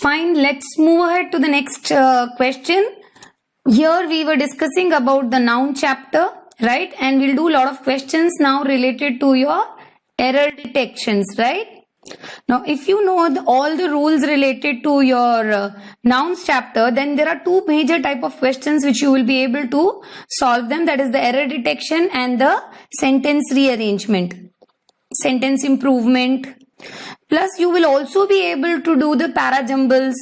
Fine, let's move ahead to the next question. Here we were discussing about the noun chapter, right? And we'll do a lot of questions now related to your error detections, right? Now, if you know all the rules related to your nouns chapter, then there are two major type of questions which you will be able to solve them. That is the error detection and the sentence rearrangement, sentence improvement. Plus, you will also be able to do the parajumbles.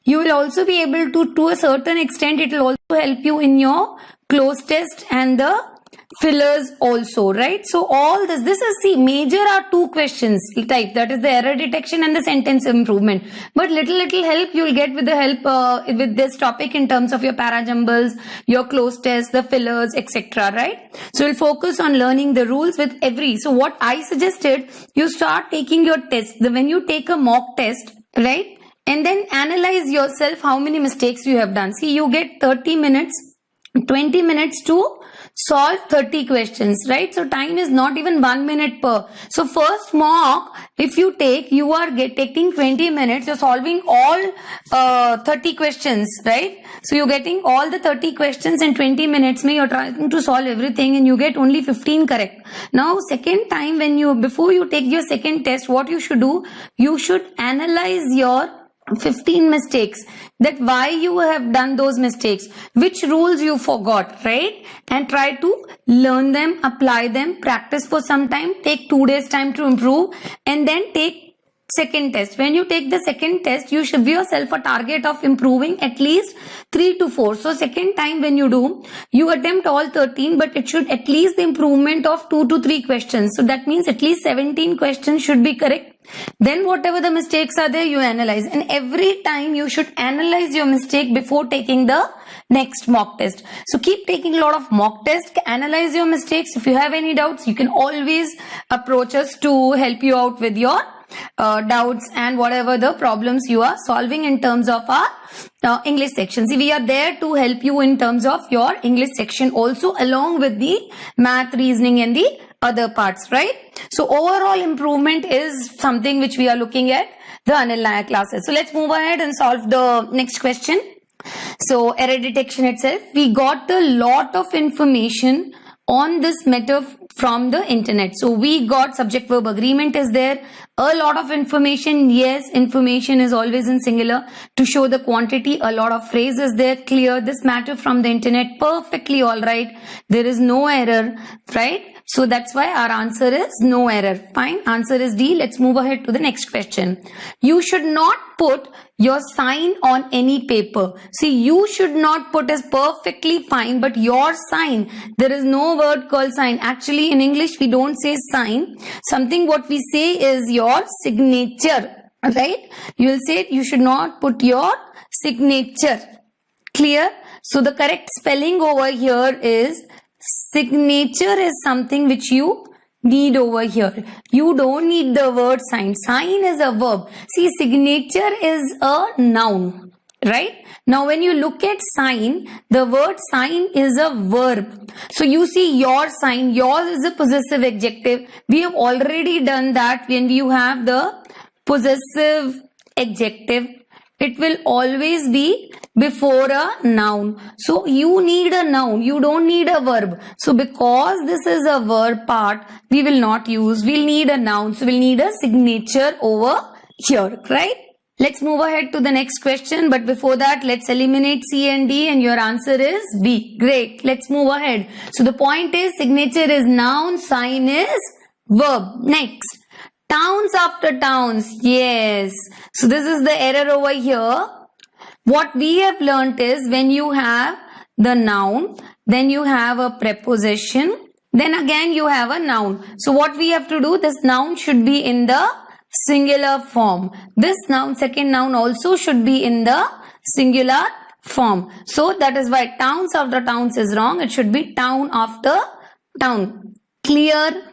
You will also be able to a certain extent, it will also help you in your close test and the fillers also, right? So all this is, see, major are two questions type, that is the error detection and the sentence improvement. But little help you will get with the help with this topic in terms of your parajumbles, your close test, the fillers, etc., right? So we'll focus on learning the rules with every. So what I suggested, you start taking your test. When you take a mock test, right? And then analyze yourself how many mistakes you have done. See, you get 30 minutes, 20 minutes to solve 30 questions, right? So time is not even 1 minute per. So first mock, if you take, you are taking 20 minutes, you're solving all 30 questions, right? So you're getting all the 30 questions in 20 minutes, you're trying to solve everything and you get only 15 correct. Now second time, before you take your second test, what you should do, you should analyze your 15 mistakes, that why you have done those mistakes, which rules you forgot, right? And try to learn them, apply them, practice for some time, take 2 days time to improve, and then take second test. When you take the second test, you should give yourself a target of improving at least 3 to 4. So second time when you do, you attempt all 13, but it should at least the improvement of 2 to 3 questions. So that means at least 17 questions should be correct. Then whatever the mistakes are there, you analyze. And every time you should analyze your mistake before taking the next mock test. So keep taking a lot of mock tests, analyze your mistakes. If you have any doubts, you can always approach us to help you out with your doubts and whatever the problems you are solving in terms of our English section. See, we are there to help you in terms of your English section also, along with the math, reasoning and the other parts, right? So overall improvement is something which we are looking at the Anil classes. So let's move ahead and solve the next question. So error detection itself, we got a lot of information on this matter from the internet. So we got subject verb agreement is there, a lot of information. Yes, information is always in singular to show the quantity. A lot of phrases there, clear this matter from the internet, perfectly all right. There is no error, right? So that's why our answer is no error. Fine, answer is D. Let's move ahead to the next question. You should not put your sign on any paper. See, you should not put is perfectly fine, but your sign, there is no word called sign. Actually in English we don't say sign. Something what we say is your signature, right? You will say you should not put your signature. Clear? So the correct spelling over here is signature is something which you need over here. You don't need the word sign. Sign is a verb. See, signature is a noun, right? Now when you look at sign, the word sign is a verb. So you see your sign, yours is a possessive adjective. We have already done that. When you have the possessive adjective, it will always be before a noun. So you need a noun, you don't need a verb. So because this is a verb part, we will not use, we'll need a noun. So we'll need a signature over here, right? Let's move ahead to the next question. But before that, let's eliminate C and D and your answer is B. Great. Let's move ahead. So the point is signature is noun, sign is verb. Next. Towns after towns. Yes. So this is the error over here. What we have learnt is when you have the noun, then you have a preposition, then again you have a noun. So what we have to do, this noun should be in the singular form. This noun, second noun also should be in the singular form. So that is why towns after towns is wrong. It should be town after town. Clear?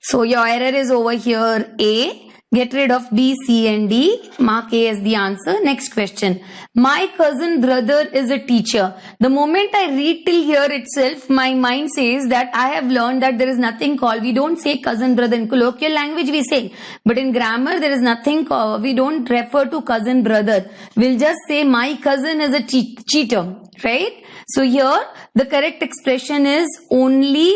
So your error is over here A. Get rid of B, C and D. Mark A as the answer. Next question. My cousin brother is a teacher. The moment I read till here itself, my mind says that I have learned that there is nothing called, we don't say cousin brother. In colloquial language we say, but in grammar there is nothing called, we don't refer to cousin brother. We'll just say my cousin is a cheater, right? So here the correct expression is only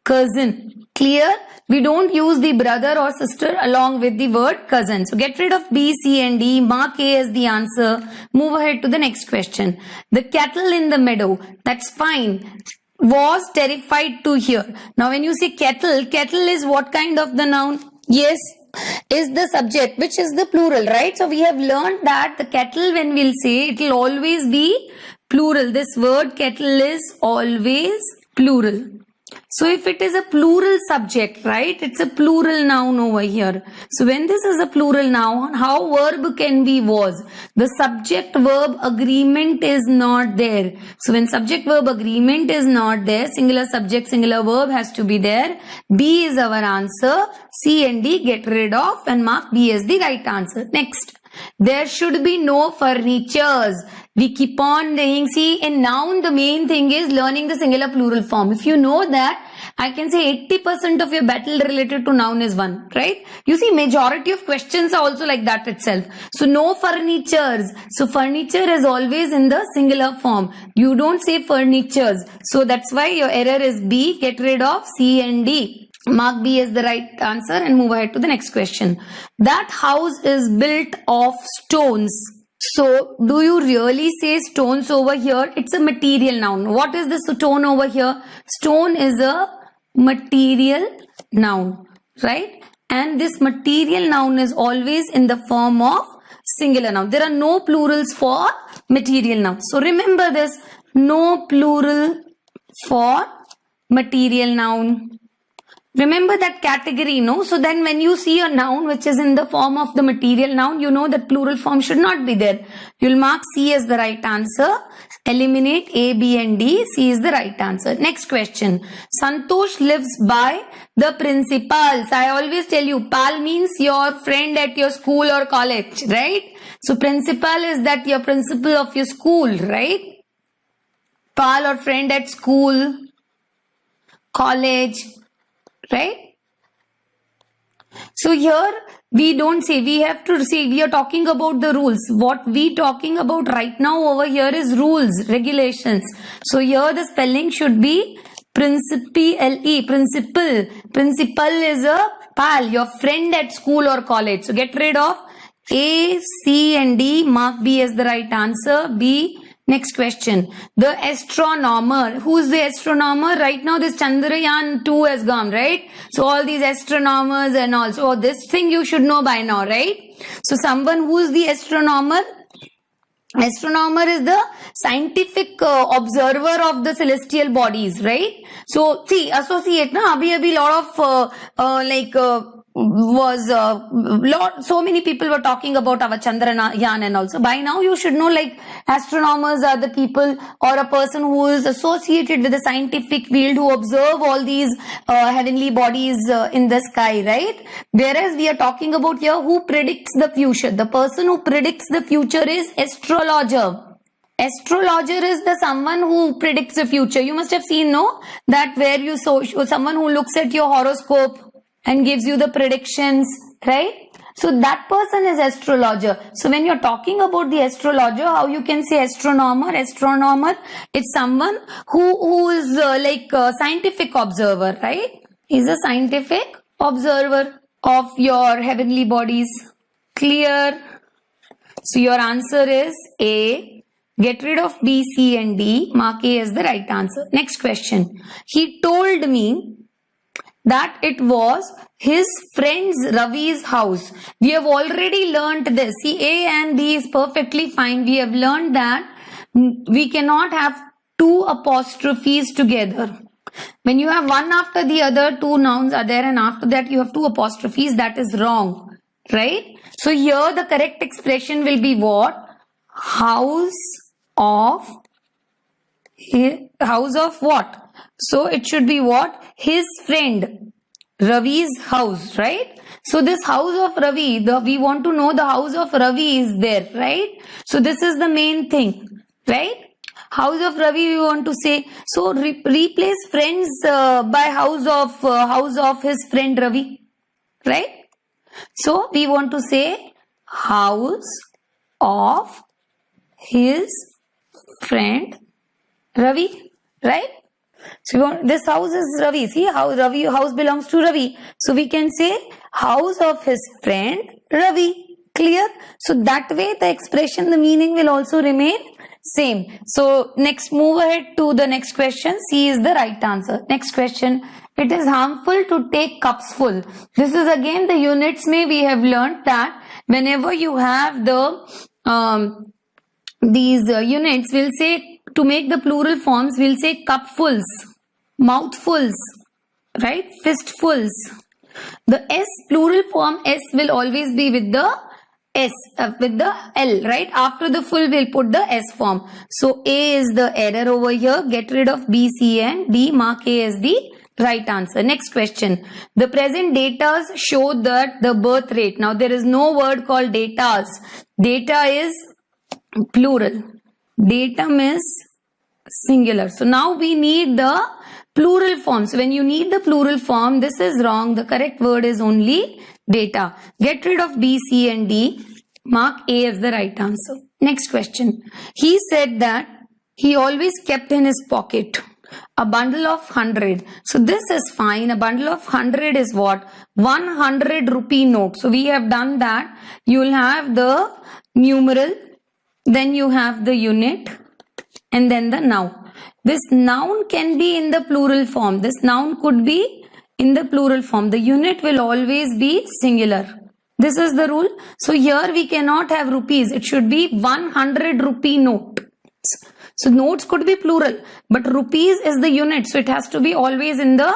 cousin. Clear? We don't use the brother or sister along with the word cousin. So get rid of B, C and D. Mark A as the answer. Move ahead to the next question. The cattle in the meadow. That's fine. Was terrified to hear. Now when you say cattle, cattle is what kind of the noun? Yes, is the subject, which is the plural, right? So we have learned that the cattle, when we'll say, it will always be plural. This word cattle is always plural. So if it is a plural subject, right, it's a plural noun over here. So when this is a plural noun, how verb can be was? The subject verb agreement is not there. So when subject verb agreement is not there, singular subject, singular verb has to be there. B is our answer. C and D get rid of and mark B as the right answer. Next. There should be no furnitures. We keep on saying, see, in noun, the main thing is learning the singular plural form. If you know that, I can say 80% of your battle related to noun is won, right? You see, majority of questions are also like that itself. So, no furnitures. So, furniture is always in the singular form. You don't say furnitures. So, that's why your error is B. Get rid of C and D. Mark B as the right answer and move ahead to the next question. That house is built of stones. So, do you really say stones over here? It's a material noun. What is the stone over here? Stone is a material noun, right? And this material noun is always in the form of singular noun. There are no plurals for material noun. So, remember this. No plural for material noun. Remember that category, no? So then when you see a noun which is in the form of the material noun, you know that plural form should not be there. You'll mark C as the right answer. Eliminate A, B and D. C is the right answer. Next question. Santosh lives by the principals. I always tell you, pal means your friend at your school or college, right? So principal is that your principal of your school, right? Pal or friend at school, college, right? So here we don't say, we have to say, we are talking about the rules. What we talking about right now over here is rules, regulations. So here the spelling should be principal. Principal is a pal, your friend at school or college. So get rid of A, C and D. Mark B as the right answer. B. Next question. The astronomer. Who is the astronomer? Right now this Chandrayaan 2 has gone, right? So all these astronomers and all. So this thing you should know by now, right? So someone who is the astronomer? Astronomer is the scientific observer of the celestial bodies, right? So see, associate na, abhi lot of so many people were talking about our Chandrayaan and also. By now you should know, like, astronomers are the people or a person who is associated with the scientific field who observe all these heavenly bodies in the sky, right? Whereas we are talking about here who predicts the future. The person who predicts the future is astrologer. Astrologer is the someone who predicts the future. You must have seen, no? That where you saw someone who looks at your horoscope and gives you the predictions, right? So that person is astrologer. So when you're talking about the astrologer, how you can say astronomer? Astronomer, it's someone who is like a scientific observer, right? He's a scientific observer of your heavenly bodies. Clear? So your answer is A. Get rid of B, C and D. Mark A as the right answer. Next question. He told me that it was his friend's Ravi's house. We have already learnt this. See, A and B is perfectly fine. We have learned that we cannot have two apostrophes together. When you have one after the other, two nouns are there and after that you have two apostrophes, that is wrong, right? So here the correct expression will be what? House of what? So it should be what? His friend. Ravi's house, right? So this house of Ravi, we want to know the house of Ravi is there, right? So this is the main thing, right? House of Ravi we want to say. So replace friends by house of his friend Ravi, right? So we want to say house of his friend Ravi, right? So we want, this house is Ravi. See how Ravi house belongs to Ravi. So we can say house of his friend Ravi. Clear? So that way the expression, the meaning will also remain same. So next, move ahead to the next question. C is the right answer. Next question. It is harmful to take cups full. This is again the units may we have learned that whenever you have the these units, we'll say to make the plural forms, we'll say cupfuls, mouthfuls, right? Fistfuls. The S plural form S will always be with the S, with the L, right? After the full, we'll put the S form. So A is the error over here. Get rid of B, C and D. Mark A as the right answer. Next question. The present datas show that the birth rate. Now there is no word called datas. Data is plural. Datum is singular. So now we need the plural form. So when you need the plural form, this is wrong. The correct word is only data. Get rid of B, C and D. Mark A as the right answer. Next question. He said that he always kept in his pocket a bundle of 100. So this is fine. A bundle of 100 is what? 100 rupee note. So we have done that. You will have the numeral, then you have the unit, and then the noun. This noun can be in the plural form. This noun could be in the plural form. The unit will always be singular. This is the rule. So here we cannot have rupees. It should be 100 rupee note. So notes could be plural, but rupees is the unit. So it has to be always in the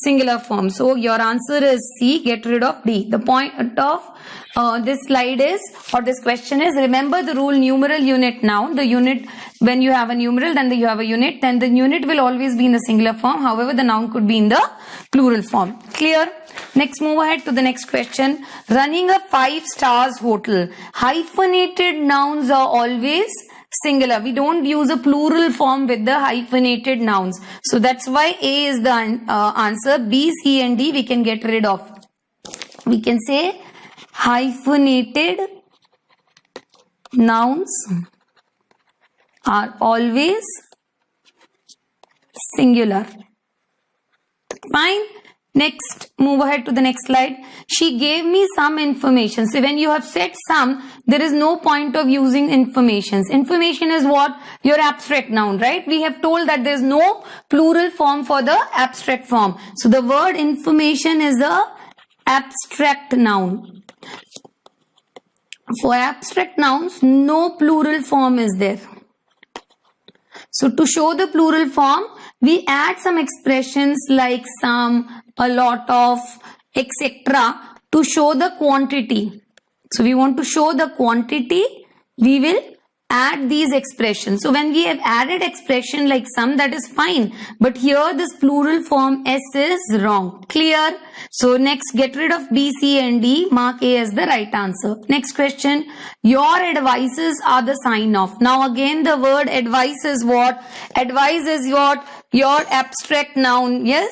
singular form. So your answer is C. Get rid of D. The point of this slide is, or this question is, remember the rule numeral, unit, noun. The unit, when you have a numeral, then you have a unit, then the unit will always be in the singular form. However, the noun could be in the plural form. Clear? Next, move ahead to the next question. Running a 5-star hotel. Hyphenated nouns are always singular. We don't use a plural form with the hyphenated nouns. So that's why A is the answer. B, C and D we can get rid of. We can say hyphenated nouns are always singular. Fine. Next, move ahead to the next slide. She gave me some information. So when you have said some, there is no point of using informations. Information is what? Your abstract noun, right? We have told that there is no plural form for the abstract form. So the word information is a abstract noun. For abstract nouns, no plural form is there. So to show the plural form, we add some expressions like some, a lot of, etc. to show the quantity. So we want to show the quantity, we will add these expressions. So when we have added expression like some, that is fine. But here this plural form S is wrong. Clear? So next, get rid of B, C and D. Mark A as the right answer. Next question. Your advices are the sign off. Now again the word advice is what? Advice is what? Your abstract noun. Yes?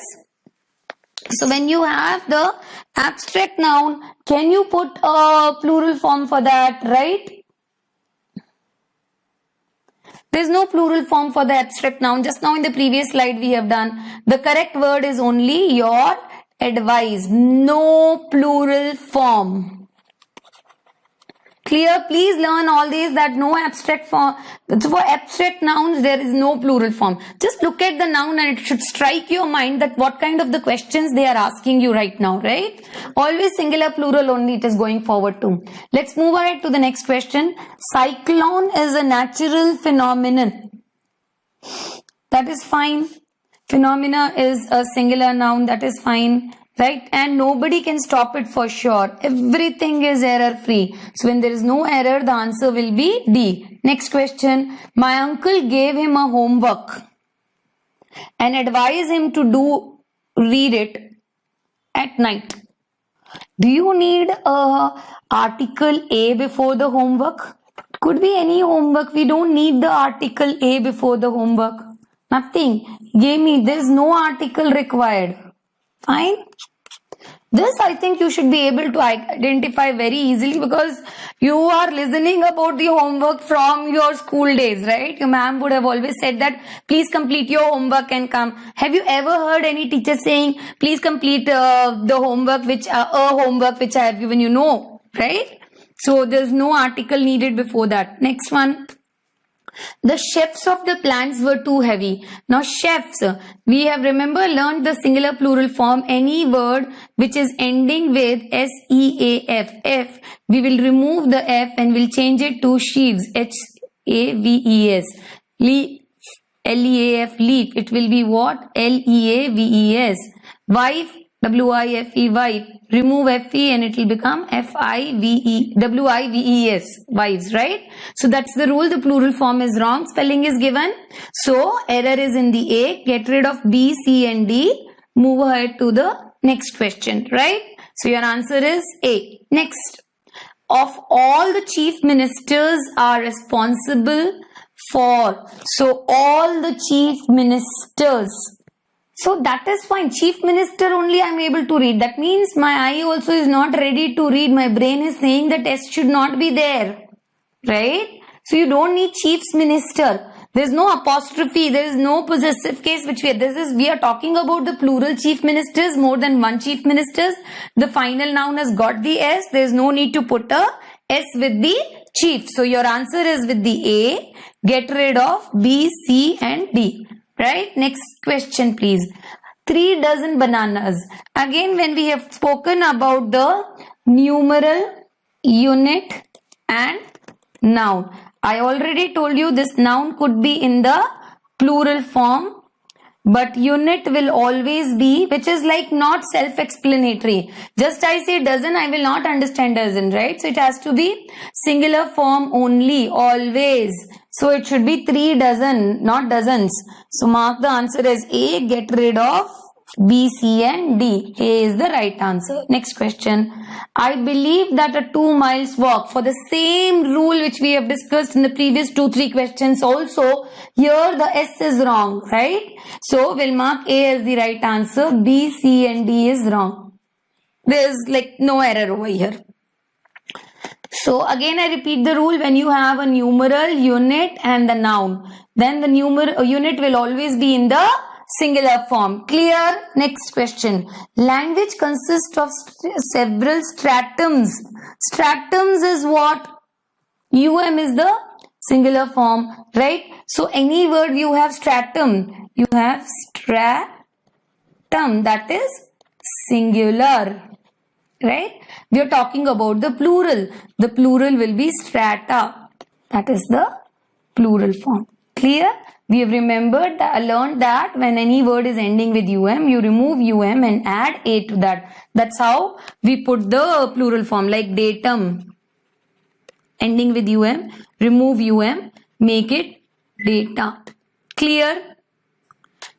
So when you have the abstract noun, can you put a plural form for that, right? There is no plural form for the abstract noun. Just now in the previous slide we have done. The correct word is only your advice. No plural form. Clear? Please learn all these, that no abstract form. For abstract nouns, there is no plural form. Just look at the noun and it should strike your mind that what kind of the questions they are asking you right now, right? Always singular, plural only it is going forward to. Let's move ahead to the next question. Cyclone is a natural phenomenon. That is fine. Phenomena is a singular noun. That is fine. Right? And nobody can stop it for sure. Everything is error free. So when there is no error, the answer will be D. Next question. My uncle gave him a homework and advised him to read it. at night. Do you need a article A before the homework? Could be any homework. We don't need the article A before the homework. Nothing. Give me. There's no article required. Fine. This I think you should be able to identify very easily because you are listening about the homework from your school days, right? Your ma'am would have always said that please complete your homework and come. Have you ever heard any teacher saying please complete the homework which I have given you? No, right? So there's no article needed before that. Next one. The chefs of the plants were too heavy. Now chefs, we have learned the singular plural form. Any word which is ending with S-E-A-F, F, we will remove the F and we'll change it to sheaves, H-A-V-E-S. L-E-A-F, leaf. It will be what? L-E-A-V-E-S. Wife, W-I-F-E, wife. Remove F-E and it will become F-I-V-E, W-I-V-E-S, wives, right? So that's the rule. The plural form is wrong. Spelling is given. So error is in the A. Get rid of B, C and D. Move ahead to the next question, right? So your answer is A. Next. Of all the chief ministers are responsible for. So all the chief ministers. So that is fine. Chief minister only I am able to read. That means my eye also is not ready to read. My brain is saying the test should not be there. Right? So you don't need chief's minister. There is no apostrophe. There is no possessive case which we are talking about the plural chief ministers, more than one chief ministers. The final noun has got the S. There is no need to put a S with the chief. So your answer is with the A. Get rid of B, C and D. Right? Next question, please. 3 dozen bananas. Again, when we have spoken about the numeral, unit and noun. I already told you this noun could be in the plural form. But unit will always be, which is like not self-explanatory. Just I say dozen, I will not understand dozen, right? So it has to be singular form only, always. So it should be 3 dozen, not dozens. So mark the answer as A, get rid of B, C and D. A is the right answer. Next question. I believe that a 2 miles walk, for the same rule which we have discussed in the previous 2-3 questions also, here the S is wrong, right? So we'll mark A as the right answer. B, C and D is wrong. There's like no error over here. So again I repeat the rule. When you have a numeral, unit and the noun, then the unit will always be in the singular form. Clear? Next question. Language consists of several stratums. Stratums is what? UM is the singular form, right? So any word you have stratum, you have stratum, that is singular, right? We are talking about the plural. The plural will be strata. That is the plural form. Clear? We have learned that when any word is ending with UM, you remove UM and add A to that. That's how we put the plural form, like datum. Ending with UM, remove UM, make it data. Clear?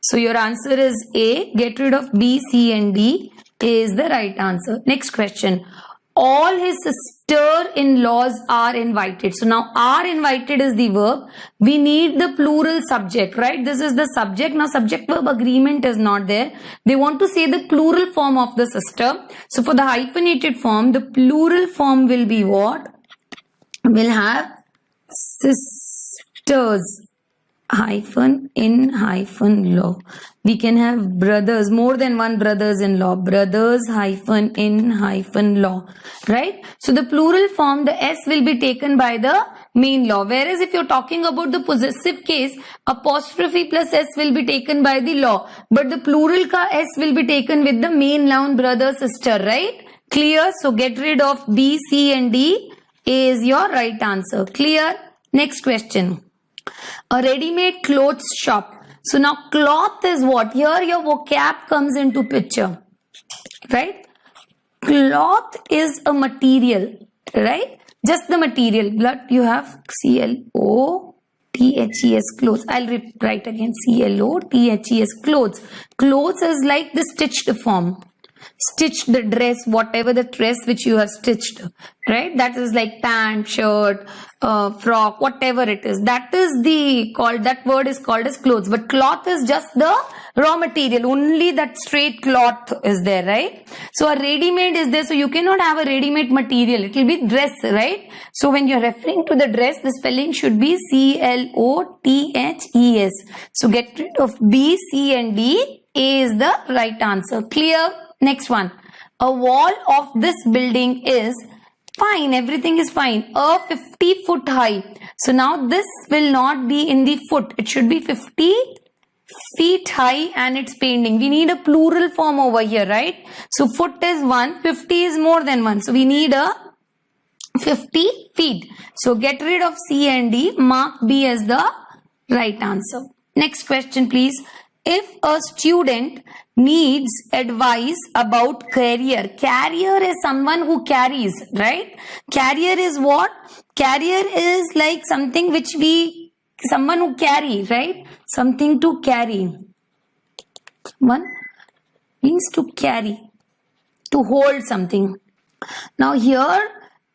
So your answer is A. Get rid of B, C and D. A is the right answer. Next question. All his sister-in-laws are invited. So now are invited is the verb. We need the plural subject, right? This is the subject. Now subject-verb agreement is not there. They want to say the plural form of the sister. So for the hyphenated form, the plural form will be what? We'll have sisters. -in-law. We can have brothers, more than one brothers-in-law. Brothers-in-law. Right? So the plural form, the S will be taken by the main law. Whereas if you're talking about the possessive case, apostrophe plus S will be taken by the law. But the plural ka S will be taken with the main noun brother, sister. Right? Clear? So get rid of B, C and D. A is your right answer. Clear? Next question. A ready-made clothes shop. So now cloth is what? Here your vocab comes into picture. Right? Cloth is a material. Right? Just the material. But you have C-L-O-T-H-E-S, clothes. I'll write again. C-L-O-T-H-E-S, clothes. Clothes is like the stitched form. stitch the dress, whatever the dress which you have stitched, right? That is like pant, shirt, frock, whatever it is. That word is called as clothes. But cloth is just the raw material. Only that straight cloth is there, right? So a ready-made is there. So you cannot have a ready-made material. It will be dress, right? So when you're referring to the dress, the spelling should be C-L-O-T-H-E-S. So get rid of B, C and D. A is the right answer. Clear? Next one. A wall of this building is fine. Everything is fine. A 50 foot high. So now this will not be in the foot. It should be 50 feet high and it's painting. We need a plural form over here, right? So foot is 1. 50 is more than 1. So we need a 50 feet. So get rid of C and D. Mark B as the right answer. Next question, please. If a student needs advice about career is someone who carries, right? Carrier is what? Carrier is like something which someone who carry, right? Something to carry. One means to carry, to hold something. Now here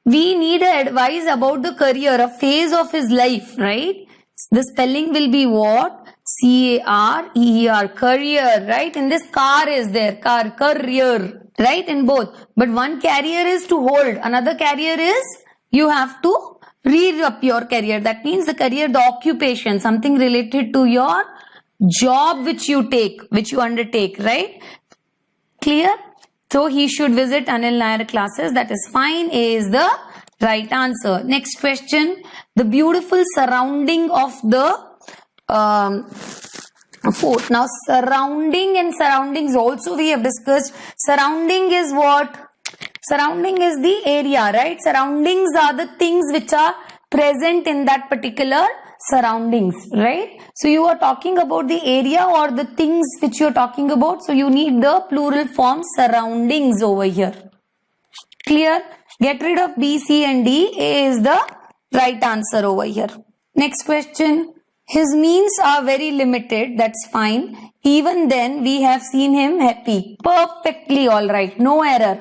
we need advice about the career, a phase of his life, right? The spelling will be what? C-A-R-E-E-R, career, right? In this car is there, career, right? In both. But one carrier is to hold, another carrier is you have to read up your career. That means the career, the occupation, something related to your job which you undertake, right? Clear? So he should visit Anil Nair classes. That is fine. A is the right answer. Next question. The beautiful surrounding of the fort. Now surrounding and surroundings also we have discussed. Surrounding is what? Surrounding is the area, right? Surroundings are the things which are present in that particular surroundings, right? So you are talking about the area or the things which you are talking about. So you need the plural form surroundings over here. Clear? Get rid of B, C and D. A is the right answer over here. Next question. His means are very limited. That's fine. Even then, we have seen him happy. Perfectly alright. No error.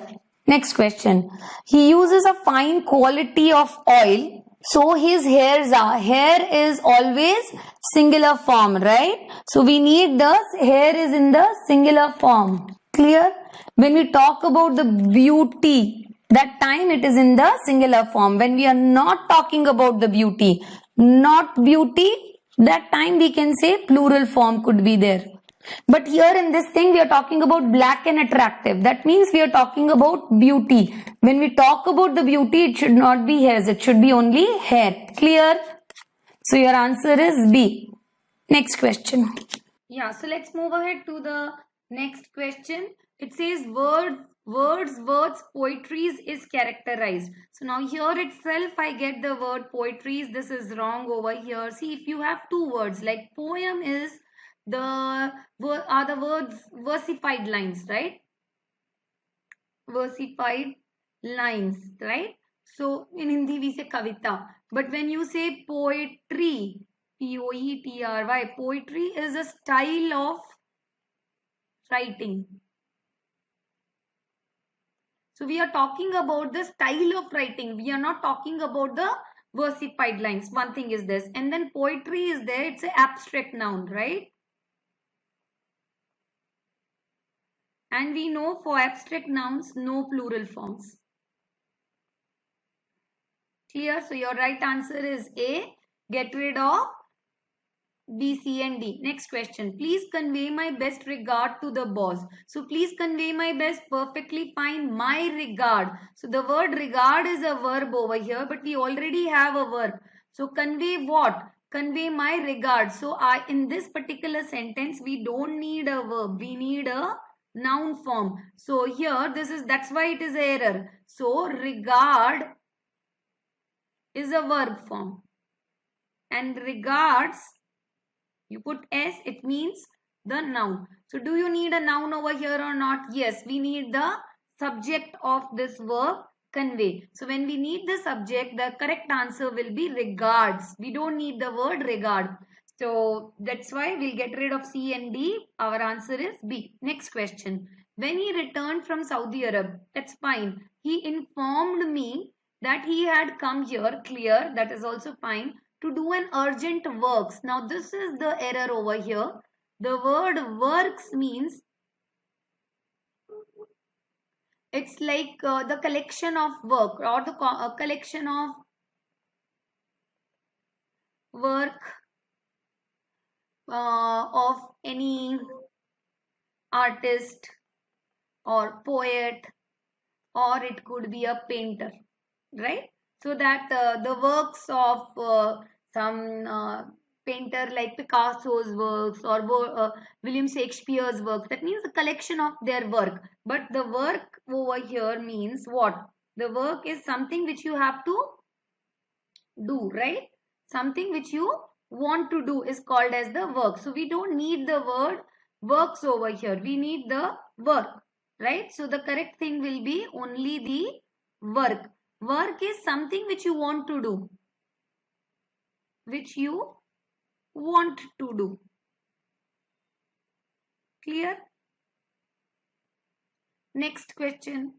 Next question. He uses a fine quality of oil. So his hairs are. Hair is always singular form, right? So we need the hair is in the singular form. Clear? When we talk about the beauty, that time it is in the singular form. When we are not talking about the beauty, not beauty, that time we can say plural form could be there. But here in this thing we are talking about black and attractive. That means we are talking about beauty. When we talk about the beauty, it should not be hairs. It should be only hair. Clear? So your answer is B. Next question. Yeah, so let's move ahead to the next question. It says words, poetries is characterized. So now here itself I get the word poetries. This is wrong over here. See, if you have two words like poem is the words versified lines, right? Versified lines, right? So in Hindi we say kavita. But when you say poetry, P-O-E-T-R-Y, poetry is a style of writing. So we are talking about the style of writing. We are not talking about the versified lines. One thing is this. And then poetry is there. It's an abstract noun, right? And we know for abstract nouns, no plural forms. Clear? So your right answer is A. Get rid of B, C and D. Next question. Please convey my best regard to the boss. So please convey my best. Perfectly fine. My regard. So the word regard is a verb over here, but we already have a verb. So convey what? Convey my regard. So in this particular sentence, we don't need a verb. We need a noun form. So here that's why it is an error. So regard is a verb form. And regards, you put S, it means the noun. So do you need a noun over here or not? Yes, we need the subject of this verb convey. So when we need the subject, the correct answer will be regards. We don't need the word regard. So that's why we'll get rid of C and D. Our answer is B. Next question. When he returned from Saudi Arab, that's fine. He informed me that he had come here, clear, that is also fine, to do an urgent works. Now this is the error over here. The word works means it's like the collection of work or the collection of work of any artist or poet, or it could be a painter, right? So that the works of some painter like Picasso's works or William Shakespeare's works, that means a collection of their work. But the work over here means what? The work is something which you have to do, right? Something which you want to do is called as the work. So we don't need the word works over here. We need the work, right? So the correct thing will be only the work. Work is something which you want to do. Which you want to do. Clear? Next question.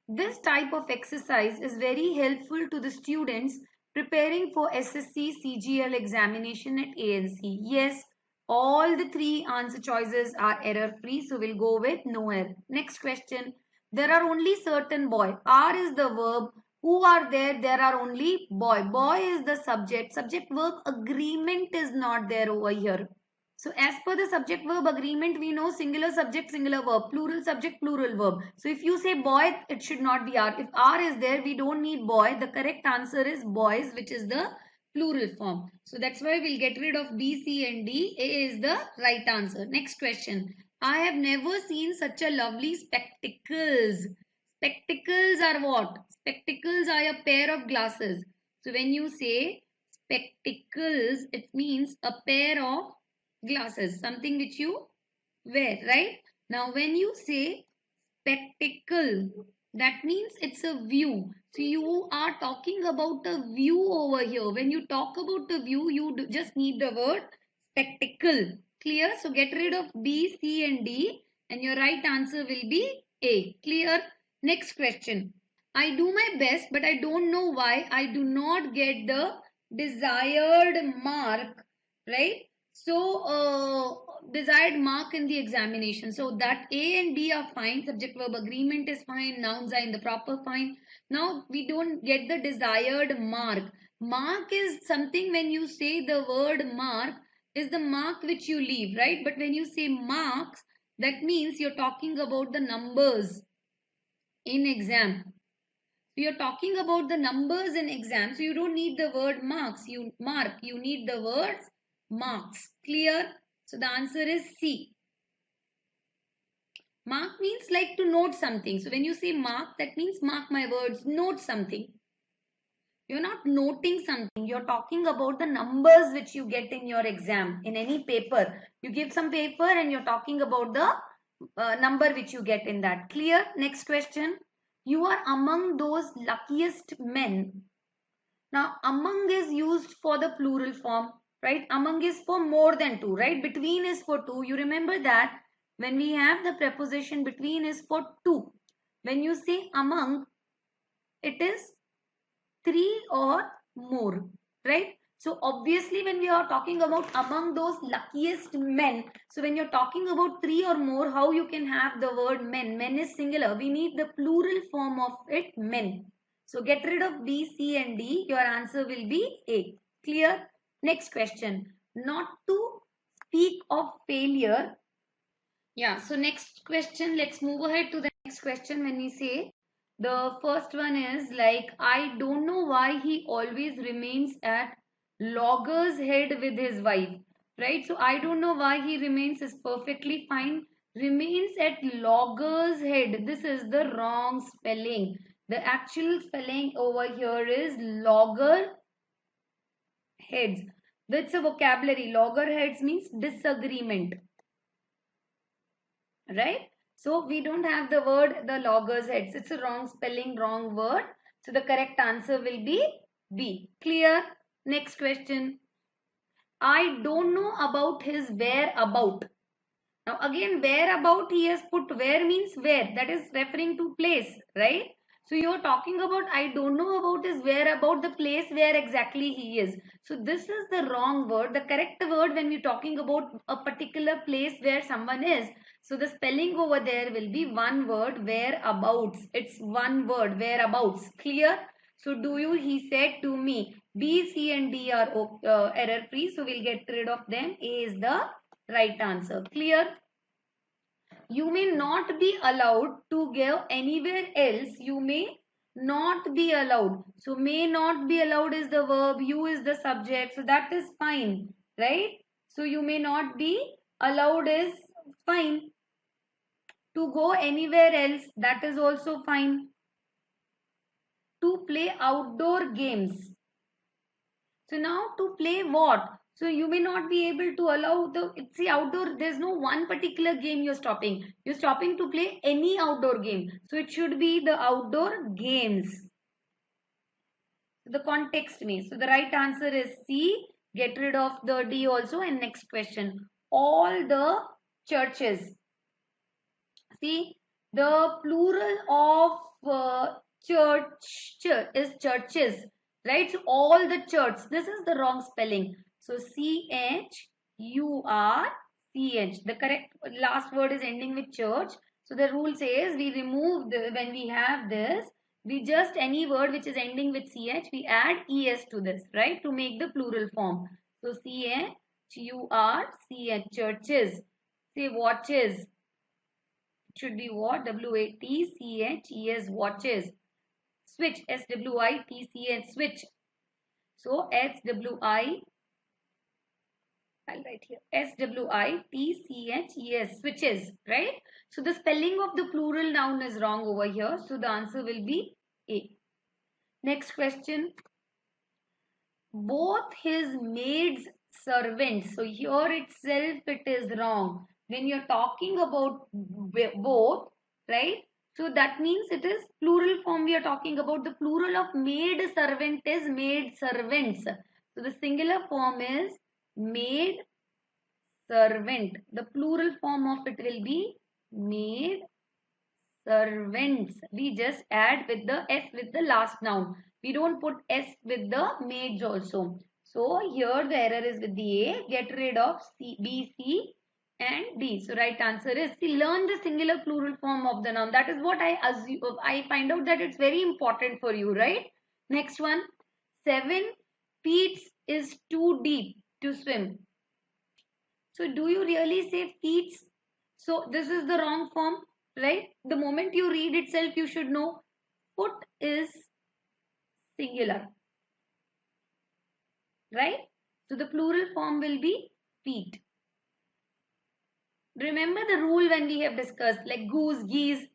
This type of exercise is very helpful to the students preparing for SSC CGL examination at ANC. Yes, all the three answer choices are error free, so we'll go with no error. Next question. There are only certain boy. Are is the verb. Who are there? There are only boy. Boy is the subject. Subject verb agreement is not there over here. So as per the subject verb agreement, we know singular subject, singular verb, plural subject, plural verb. So if you say boy, it should not be are. If are is there, we don't need boy. The correct answer is boys, which is the plural form. So that's why we'll get rid of B, C and D. A is the right answer. Next question. I have never seen such a lovely spectacles. Spectacles are what? Spectacles are a pair of glasses. So when you say spectacles, it means a pair of glasses, something which you wear, right? Now when you say spectacle, that means it's a view. So you are talking about a view over here. When you talk about the view, you just need the word spectacle. Clear? So get rid of B, C and D and your right answer will be A. Clear? Next question. I do my best but I don't know why I do not get the desired mark, right? So desired mark in the examination. So that A and B are fine. Subject verb agreement is fine. Nouns are in the proper fine. Now we don't get the desired mark. Mark is something when you say the word mark is the mark which you leave, right? But when you say marks, that means you're talking about the numbers in exam. So you're talking about the numbers in exam. So you don't need the word marks. You need the words marks. Clear? So the answer is C. Mark means like to note something. So when you say mark, that means mark my words, note something. You're not noting something. You're talking about the numbers which you get in your exam, in any paper. You give some paper and you're talking about the number which you get in that. Clear? Next question. You are among those luckiest men. Now, among is used for the plural form, right? Among is for more than two, right? Between is for two. You remember that when we have the preposition between is for two. When you say among, it is three or more, right? So obviously when we are talking about among those luckiest men, so when you're talking about three or more, how you can have the word men? Men is singular. We need the plural form of it, men. So get rid of B, C and D. Your answer will be A. Clear? Next question. Not to speak of failure. Yeah, so next question. Let's move ahead to the next question. When we say the first one is like, I don't know why he always remains at logger's head with his wife, right? So I don't know why he remains is perfectly fine. Remains at logger's head. This is the wrong spelling. The actual spelling over here is logger heads. That's a vocabulary. Logger heads means disagreement, right? So we don't have the word the logger's heads. It's a wrong spelling, wrong word. So the correct answer will be B. Clear? Next question. I don't know about his whereabout. Now again, whereabout he has put where means where. That is referring to place, right? So you're talking about I don't know about is where about the place where exactly he is. So this is the wrong word. The correct word when we're talking about a particular place where someone is. So the spelling over there will be one word whereabouts. It's one word whereabouts. Clear? So do you, he said to me. B, C and D are error free. So we'll get rid of them. A is the right answer. Clear? You may not be allowed to go anywhere else. You may not be allowed. So may not be allowed is the verb. You is the subject. So that is fine. Right? So you may not be allowed is fine. To go anywhere else, that is also fine. To play outdoor games. So now to play what? So you may not be able to allow the, see outdoor, there's no one particular game you're stopping. You're stopping to play any outdoor game. So it should be the outdoor games. The context means. So the right answer is C. Get rid of the D also. And next question. All the churches. See, the plural of church is churches, right? So all the church. This is the wrong spelling. So CHURCH. The correct last word is ending with church. So the rule says we remove the, when we have this, we just any word which is ending with CH, we add ES to this, right? To make the plural form. So CHURCH, churches. Say watches. Should be what? WATCHES, watches. Switch, SWITCH, switch. So SWI, I'll write here, SWITCHES, switches, right? So the spelling of the plural noun is wrong over here. So the answer will be A. Next question. Both his maids servants. So here itself it is wrong. When you're talking about both, right? So that means it is plural form we are talking about. The plural of maid servant is maid servants. So the singular form is maid servant. The plural form of it will be maid servants. We just add with the S with the last noun. We don't put S with the maids also. So here the error is with the A. Get rid of C, B, C and D. So right answer is C. Learn the singular plural form of the noun. That is what I assume. I find out that it's very important for you, right? Next one. 7 feet is too deep to swim. So do you really say feet? So this is the wrong form, right? The moment you read itself, you should know foot is singular, right? So the plural form will be feet. Remember the rule when we have discussed like goose, geese,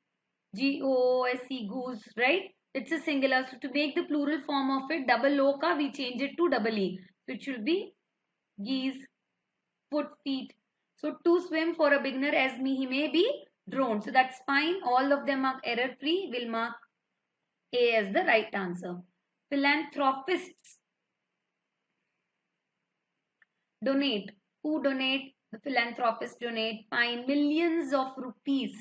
G-O-O-S-E, goose, right? It's a singular. So to make the plural form of it, double O ka, we change it to double E. So it should be geese, foot, feet. So to swim for a beginner as me, he may be drowned. So that's fine. All of them are error free. We'll mark A as the right answer. Philanthropists donate. Who donate? The philanthropists donate. Fine. Millions of rupees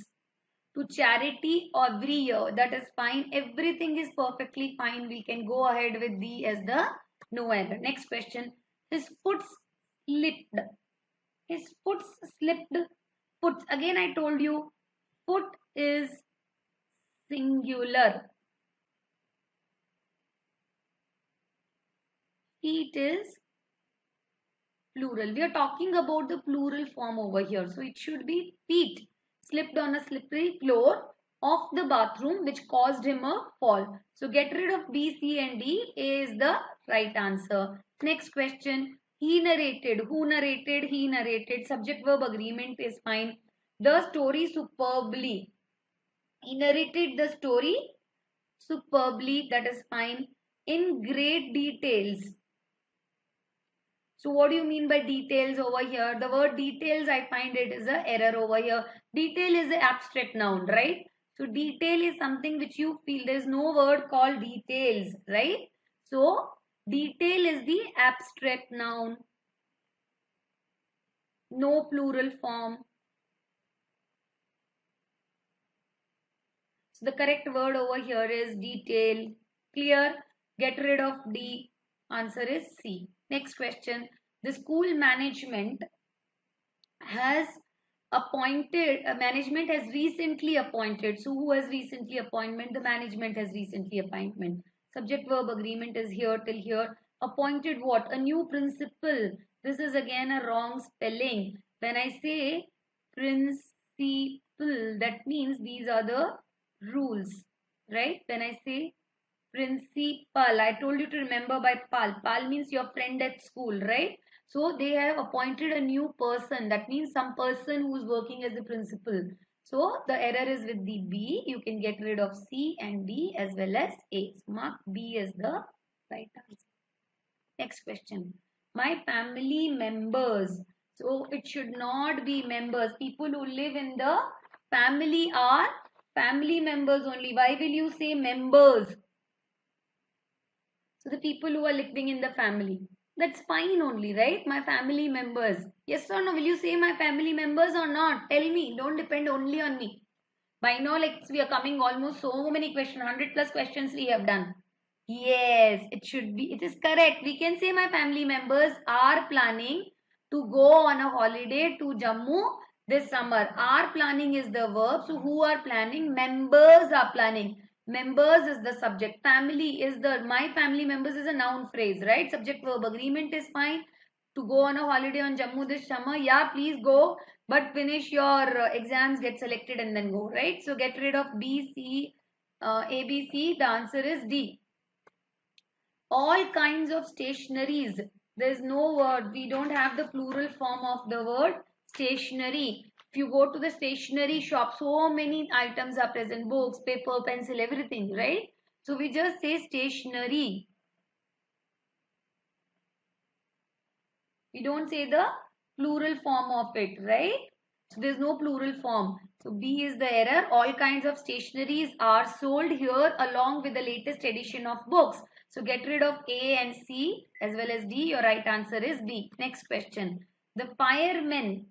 to charity every year. That is fine. Everything is perfectly fine. We can go ahead with D as the no error. Next question. His foot slipped. His foot slipped. Foot. Again, I told you, foot is singular. Feet is plural. We are talking about the plural form over here. So it should be feet slipped on a slippery floor of the bathroom which caused him a fall. So get rid of B, C and D. A is the right answer. Next question. He narrated. Who narrated? He narrated. Subject verb agreement is fine. The story superbly. He narrated the story superbly. That is fine. In great details. So what do you mean by details over here? The word details, I find it is an error over here. Detail is an abstract noun, right? So detail is something which you feel. There is no word called details, right? So detail is the abstract noun. No plural form. So the correct word over here is detail. Clear? Get rid of D. Answer is C. Next question. The school management has management has recently appointed. So who has recently appointment? The management has recently appointment. Subject verb agreement is here till here. Appointed what? A new principal. This is again a wrong spelling. When I say principal, that means these are the rules, right? When I say principal, I told you to remember by pal. Pal means your friend at school, right? So they have appointed a new person. That means some person who is working as the principal. So the error is with the B. You can get rid of C and D as well as A. So mark B as the right answer. Next question. My family members. So it should not be members. People who live in the family are family members only. Why will you say members? So the people who are living in the family. That's fine only, right? My family members. Yes or no? Will you say my family members or not? Tell me. Don't depend only on me. By now, like we are coming almost so many questions. 100+ questions we have done. Yes, it should be. It is correct. We can say my family members are planning to go on a holiday to Jammu this summer. Are planning is the verb. So who are planning? Members are planning. Members is the subject. Family is my family members is a noun phrase, right? Subject verb agreement is fine. To go on a holiday on Jammu this summer. Yeah, please go. But finish your exams, get selected and then go, right? So get rid of B, C, A, B, C. The answer is D. All kinds of stationaries. There is no word. We don't have the plural form of the word stationery. If you go to the stationery shop, so many items are present. Books, paper, pencil, everything, right? So we just say stationery. We don't say the plural form of it, right? So there is no plural form. So B is the error. All kinds of stationaries are sold here along with the latest edition of books. So get rid of A and C as well as D. Your right answer is B. Next question. The firemen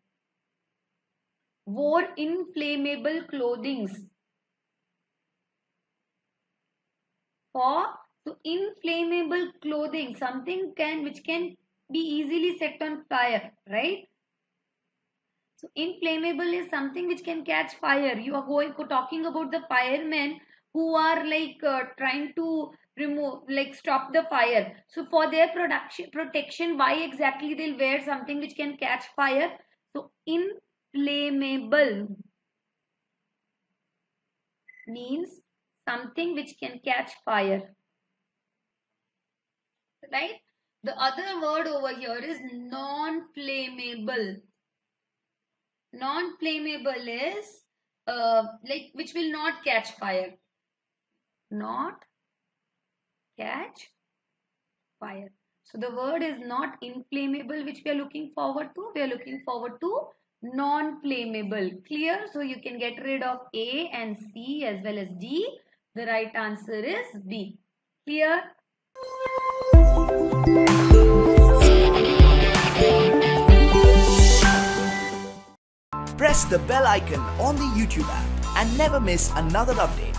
wore inflammable clothing. So inflammable clothing, something which can be easily set on fire, right? So inflammable is something which can catch fire. You are talking about the firemen who are like trying to stop the fire. So for their protection, why exactly they'll wear something which can catch fire? So inflammable means something which can catch fire, right? The other word over here is non-flammable. Non-flammable is which will not catch fire. Not catch fire. So the word is not inflammable, which we are looking forward to. We are looking forward to non-flammable. Clear? So you can get rid of A and C as well as D. The right answer is B. Clear? Press the bell icon on the YouTube app and never miss another update.